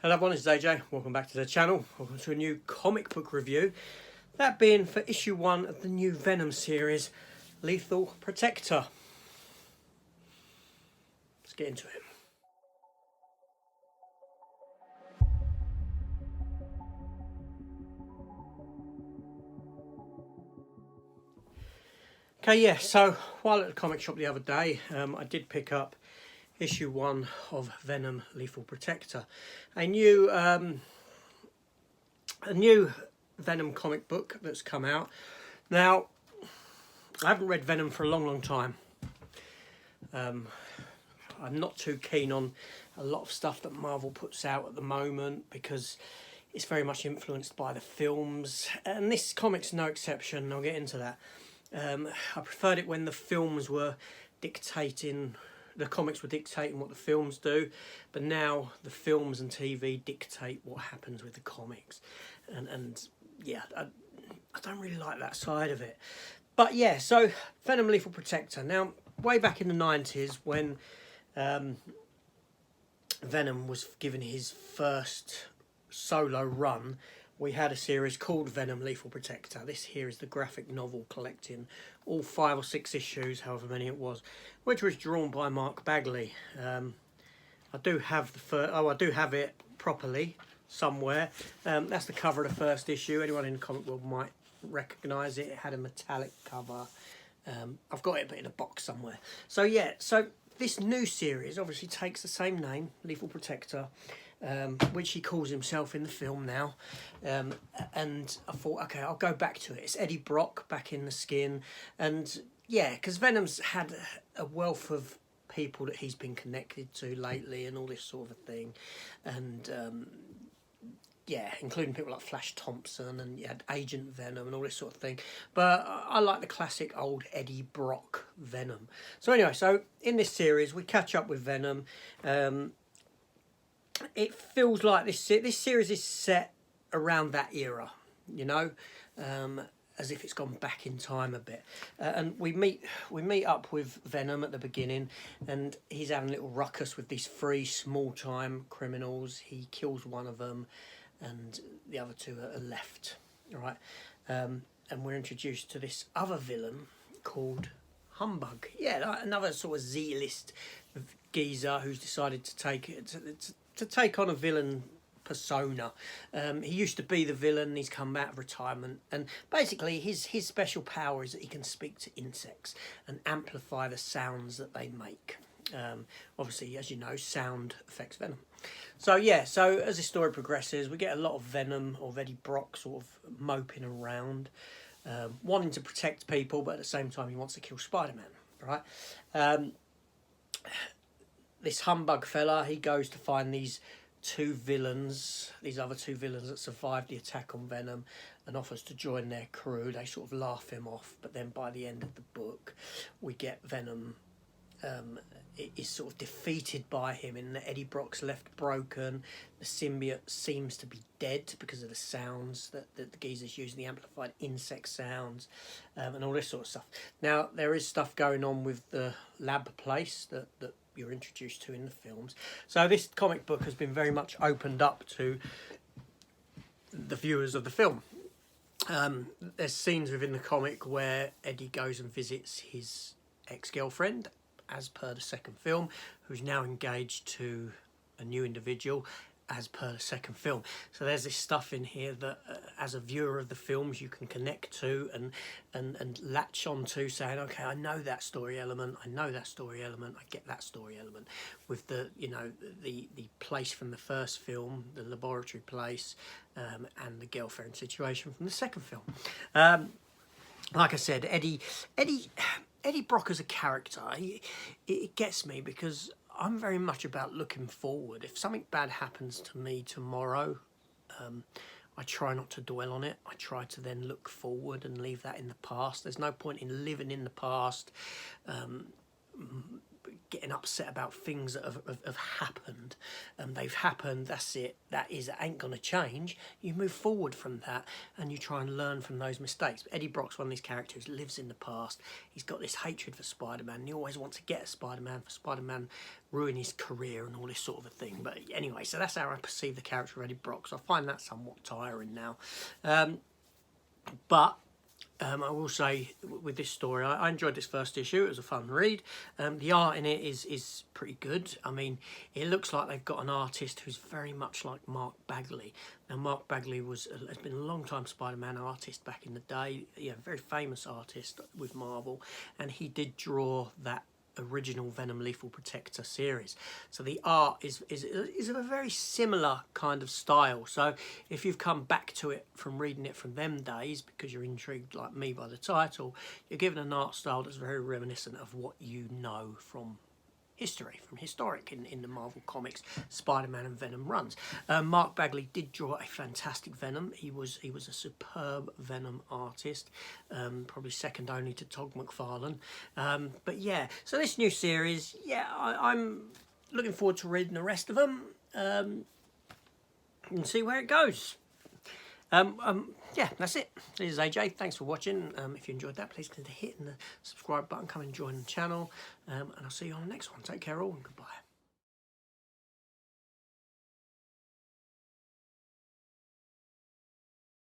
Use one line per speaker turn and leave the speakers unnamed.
Hello everyone, it's AJ. Welcome back to the channel. Welcome to a new comic book review. That being for issue 1 of the new Venom series, Lethal Protector. Let's get into it. Okay, yeah, so while at the comic shop the other day, I did pick up issue 1 of Venom Lethal Protector. A new Venom comic book that's come out. Now, I haven't read Venom for a long time. I'm not too keen on a lot of stuff that Marvel puts out at the moment because it's very much influenced by the films, and this comic's no exception. I'll get into that. I preferred it when the films were dictating, the comics were dictating what the films do, but now the films and TV dictate what happens with the comics, and yeah, I don't really like that side of it. But yeah, so Venom Lethal Protector. Now, way back in the 90s when Venom was given his first solo run, we had a series called Venom Lethal Protector. This here is the graphic novel collecting all 5 or 6 issues, however many it was, which was drawn by Mark Bagley. I do have I do have it properly somewhere. That's the cover of the first issue. Anyone in the comic world might recognise it. It had a metallic cover. I've got it but in a box somewhere. So yeah, so this new series obviously takes the same name, Lethal Protector, which he calls himself in the film now, and I thought, okay, I'll go back to it. It's Eddie Brock back in the skin, and yeah, because Venom's had a wealth of people that he's been connected to lately and all this sort of thing, and yeah, including people like Flash Thompson, and you had Agent Venom and all this sort of thing. But I like the classic old Eddie Brock Venom. So anyway, so in this series we catch up with Venom. It feels like this series is set around that era, you know, as if it's gone back in time a bit. And we meet up with Venom at the beginning, and he's having a little ruckus with these 3 small-time criminals. He kills one of them, and the other 2 are left. All right, and we're introduced to this other villain called Humbug. Yeah, like another sort of Z-list geezer who's decided to take on a villain persona. He used to be the villain. He's come out of retirement, and basically his special power is that he can speak to insects and amplify the sounds that they make. Obviously, as you know, sound affects Venom. So yeah, so as the story progresses, we get a lot of Venom, or Eddie Brock, sort of moping around, wanting to protect people, but at the same time he wants to kill Spider-Man, right? This Humbug fella, he goes to find these other 2 villains that survived the attack on Venom, and offers to join their crew. They sort of laugh him off, but then by the end of the book, we get Venom is sort of defeated by him, in that Eddie Brock's left broken. The symbiote seems to be dead because of the sounds that the geezers use, the amplified insect sounds, and all this sort of stuff. Now, there is stuff going on with the lab place that you're introduced to in the films. So this comic book has been very much opened up to the viewers of the film. There's scenes within the comic where Eddie goes and visits his ex-girlfriend, as per the second film, who's now engaged to a new individual, as per the second film. So there's this stuff in here that as a viewer of the films you can connect to and latch on to, saying, okay, I know that story element, I get that story element, with the, you know, the place from the first film, the laboratory place, and the girlfriend situation from the second film. Like I said, Eddie Brock as a character, it gets me because I'm very much about looking forward. If something bad happens to me tomorrow, I try not to dwell on it. I try to then look forward and leave that in the past. There's no point in living in the past, getting upset about things that have happened. and they've happened. That's it. That ain't gonna change. You move forward from that, and you try and learn from those mistakes. Eddie Brock's one of these characters who lives in the past. He's got this hatred for Spider-Man. And he always wants to get at Spider-Man, for Spider-Man ruin his career and all this sort of a thing. But anyway, so that's how I perceive the character of Eddie Brock. So I find that somewhat tiring now. But I will say with this story, I enjoyed this first issue. It was a fun read. The art in it is pretty good. I mean, it looks like they've got an artist who's very much like Mark Bagley. Now, Mark Bagley has been a long time Spider-Man artist back in the day. Yeah, very famous artist with Marvel, and he did draw that original Venom Lethal Protector series. So the art is of a very similar kind of style. So if you've come back to it from reading it from them days because you're intrigued like me by the title, you're given an art style that's very reminiscent of what you know from history, from historic in the Marvel Comics Spider-Man and Venom runs. Mark Bagley did draw a fantastic Venom. He was a superb Venom artist, probably second only to Todd McFarlane. But yeah, so this new series, yeah, I'm looking forward to reading the rest of them and see where it goes. Yeah, that's it. This is AJ. Thanks for watching. If you enjoyed that, please consider hitting the subscribe button. Come and join the channel. And I'll see you on the next one. Take care all and goodbye.